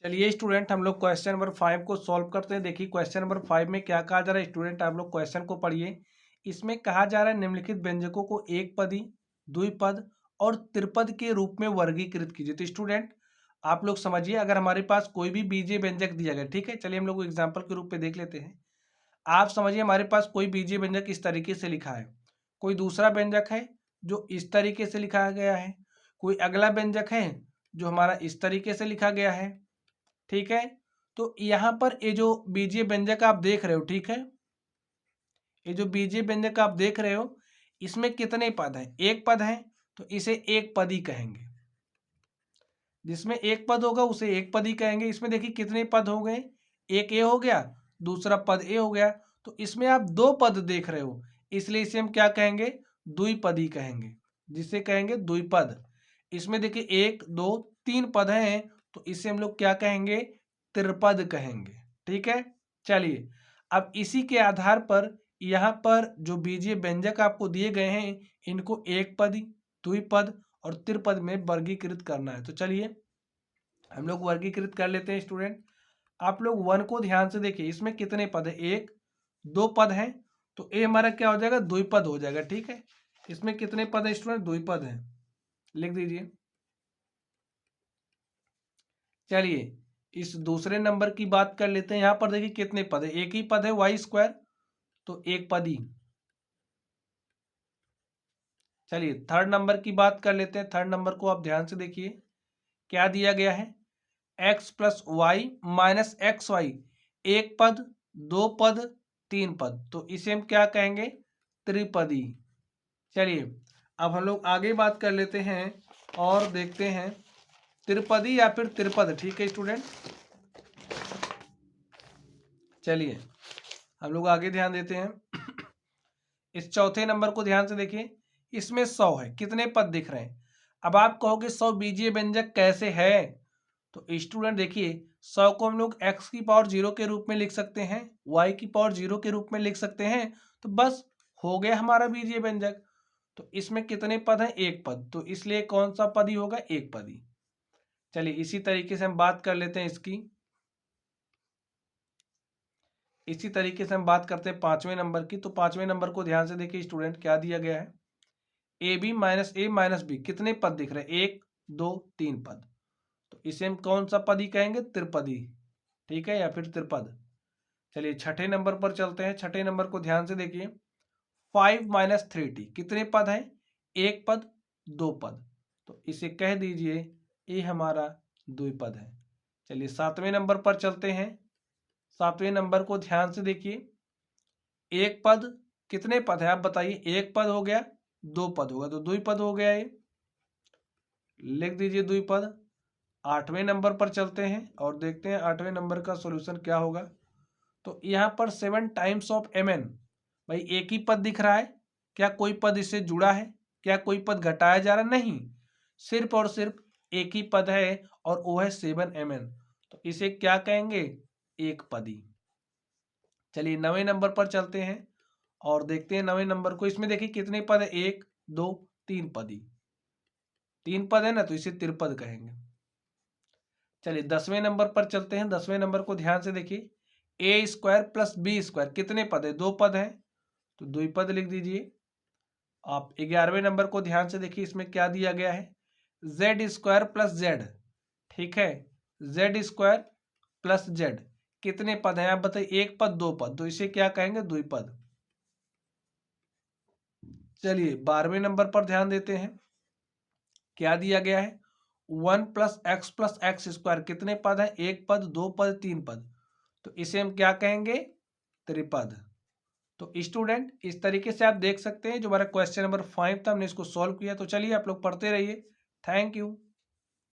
चलिए स्टूडेंट, हम लोग क्वेश्चन नंबर 5 को सॉल्व करते हैं। देखिए क्वेश्चन नंबर 5 में क्या कहा जा रहा है। स्टूडेंट आप लोग क्वेश्चन को पढ़िए। इसमें कहा जा रहा है निम्नलिखित व्यंजकों को एक पदी, द्विपद और त्रिपद के रूप में वर्गीकृत कीजिए। तो स्टूडेंट आप लोग समझिए, अगर हमारे पास कोई भी बीजीय व्यंजक दिया गया, ठीक है, चलिए हम लोग एग्जाम्पल के रूप में देख लेते हैं। आप समझिए हमारे पास कोई बीजीय व्यंजक इस तरीके से लिखा है, कोई दूसरा व्यंजक है जो इस तरीके से लिखा गया है, कोई अगला व्यंजक है जो हमारा इस तरीके से लिखा गया है, ठीक है। तो यहाँ पर ये जो बीजीय व्यंजक आप देख रहे हो, ठीक है, ये जो बीजीय व्यंजक आप देख रहे हो इसमें कितने पद हैं? एक पद है, तो इसे एक पदी कहेंगे। जिसमें एक पद होगा उसे एक पदी कहेंगे। इसमें देखिए कितने पद हो गए, एक ए हो गया, दूसरा पद ए हो गया, तो इसमें आप दो पद देख रहे हो, इसलिए इसे हम क्या कहेंगे? द्विपदी कहेंगे, जिसे कहेंगे द्विपद। इसमें देखिए एक दो तीन पद हैं, तो इसे हम लोग क्या कहेंगे? त्रिपद कहेंगे, ठीक है। चलिए अब इसी के आधार पर यहाँ पर जो बीजीय व्यंजक आपको दिए गए हैं इनको एक पदी, द्विपद और त्रिपद में वर्गीकृत करना है। तो चलिए हम लोग वर्गीकृत कर लेते हैं। स्टूडेंट आप लोग वन को ध्यान से देखिए, इसमें कितने पद है? एक दो पद हैं, तो ए हमारा क्या हो जाएगा? द्विपद हो जाएगा, ठीक है। इसमें कितने पद है स्टूडेंट? द्विपद है, लिख दीजिए। चलिए इस दूसरे नंबर की बात कर लेते हैं। यहाँ पर देखिए कितने पद है? एक ही पद है, वाई स्क्वायर, तो एक पदी। चलिए थर्ड नंबर की बात कर लेते हैं। थर्ड नंबर को आप ध्यान से देखिए, क्या दिया गया है? X plus Y minus X Y, एक पद, दो पद, तीन पद, तो इसे हम क्या कहेंगे? त्रिपदी। चलिए अब हम लोग आगे बात कर लेते हैं और देखते हैं त्रिपदी या फिर त्रिपद, ठीक है स्टूडेंट। चलिए हम लोग आगे ध्यान देते हैं। इस चौथे नंबर को ध्यान से देखिए, इसमें 100 है, कितने पद दिख रहे हैं? अब आप कहोगे 100 बीजीय व्यंजक कैसे है? तो स्टूडेंट देखिए 100 को हम लोग x की पावर 0 के रूप में लिख सकते हैं, y की पावर 0 के रूप में लिख सकते हैं, तो बस हो गया हमारा बीजीय व्यंजक। तो इसमें कितने पद हैं? एक पद, तो इसलिए कौन सा पद ही होगा? एक पदी। चलिए इसी तरीके से हम बात कर लेते हैं इसकी। इसी तरीके से हम बात करते हैं पांचवें नंबर की। तो पांचवें नंबर को ध्यान से देखिए स्टूडेंट, क्या दिया गया है? ए माइनस बी, कितने पद दिख रहे हैं? एक दो तीन पद, तो इसे हम कौन सा पदी कहेंगे? त्रिपदी, ठीक है, या फिर त्रिपद। चलिए छठे नंबर पर चलते हैं। छठे नंबर को ध्यान से देखिए, 5 - 3t, कितने पद हैं? एक पद, दो पद, तो इसे कह दीजिए ये हमारा द्विपद है। चलिए सातवें नंबर पर चलते हैं। सातवें नंबर को ध्यान से देखिए, एक पद, कितने पद है आप बताइए? एक पद हो गया, दो पद होगा, तो द्विपद हो गया ये, लिख दीजिए द्विपद। आठवें नंबर पर चलते हैं और देखते हैं आठवें नंबर का सॉल्यूशन क्या होगा। तो यहाँ पर 7 टाइम्स ऑफ mn, भाई एक ही पद दिख रहा है, क्या कोई पद इससे जुड़ा है? क्या कोई पद घटाया जा रहा? नहीं, सिर्फ और सिर्फ एक ही पद है और वो है 7mn, तो इसे क्या कहेंगे? एक पदी। चलिए नवे नंबर पर चलते हैं और देखते हैं नवे नंबर को। इसमें देखिए कितने पद है? एक दो तीन पदी, तीन पद है ना, तो इसे त्रिपद कहेंगे। चलिए 10वें नंबर पर चलते हैं। 10वें नंबर को ध्यान से देखिए, ए स्क्वायर प्लस बी स्क्वायर, कितने पद है? दो पद है, तो द्विपद लिख दीजिए। आप 11वें नंबर को ध्यान से देखिए, इसमें क्या दिया गया है? जेड स्क्वायर प्लस जेड, ठीक है, जेड स्क्वायर प्लस जेड, कितने पद हैं आप बताइए? एक पद, दो पद, तो इसे क्या कहेंगे? द्विपद। चलिए 12वें नंबर पर ध्यान देते हैं, क्या दिया गया है? 1 + x + x², कितने पद हैं? एक पद, दो पद, तीन पद, तो इसे हम क्या कहेंगे? त्रिपद। तो स्टूडेंट इस तरीके से आप देख सकते हैं, जो हमारा क्वेश्चन नंबर 5 था हमने इसको सॉल्व किया। तो चलिए आप लोग पढ़ते रहिए। Thank you.